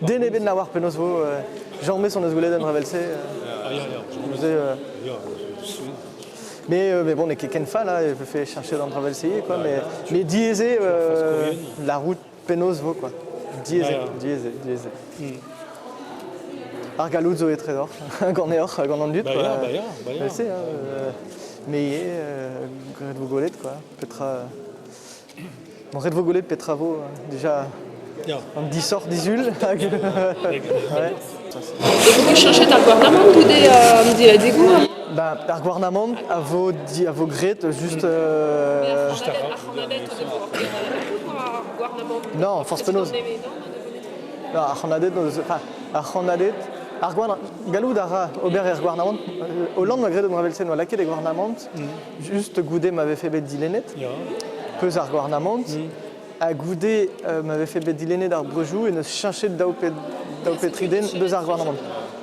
Dene ben nawar penaos vo, jamais son eus goulet an travelse. Mais bon, on est ken fa là, je fait chercher dans travelse quoi, mais dieze la route penaos vo quoi. Dieze. Ar galout zo e trezor, gant eoc'h, gant an dud. Mais red vo golet quoi, petra. Bon, red vo golet petra vo déjà. Un 10 sorts d'Isul. Vous cherchez à gouvernement ou des dégoûts? Bah, ar gouvernement a vos gret juste. Non, force penaos. Non, ar galoud ara ober er gouvernement. Hollande ma gret de Dravelsen, la ket e gouvernement, juste goudet m'avait fait bet dilenet. Peus ar gouvernement. A goudet m'avait fait bet dilenet ar brejou et ne cherchait daupetriden deus ar gouvernement.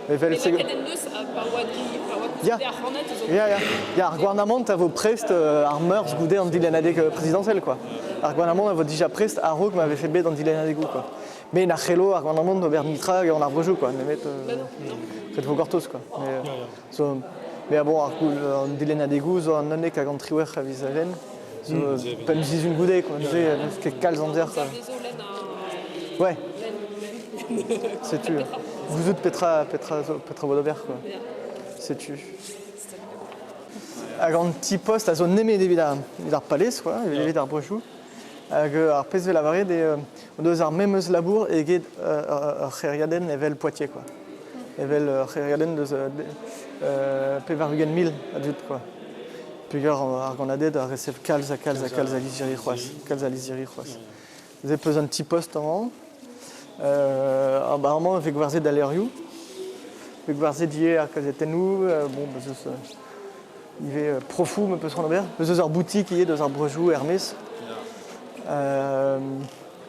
Mais vel se ar gouvernement a vo prest ar meurs goudet an dilenadeg présidentiel quoi. Ar gouvernement a vo déjà prest ar rog m'avait fait bet an dilenadegou quoi. Mais na chelo ar gouvernement ober mitra gant ar brejou quoi. Ne met ret vo gortos quoi. Mais bon ar dilenadegou zo an nanek a gant triwer a vizagen. Pas nous une goudet quoi, que calze en dire quoi. Ouais. C'est tu. Vous autres Petra Wodover quoi. C'est tu. A grand petit poste à zone némé d'évidemment palais quoi, il d'ar brechou. Ar pez la varé des deux ar memeus labour et guet Chériaden evel Poitiers quoi. Evel Chériaden de Pevarvugen 1000 adulte quoi. Pugur ar ganadet a recep kalz a liziri c'hoaz. Vous avez pesé un petit poste avant. Apparemment, avec gwarze d'alerioù. Avec gwarze d'hier à kazetenou. Bon, il est profond, me peut se rendre bien. Deux heures boutique, il y a deux heures brejou, Hermès.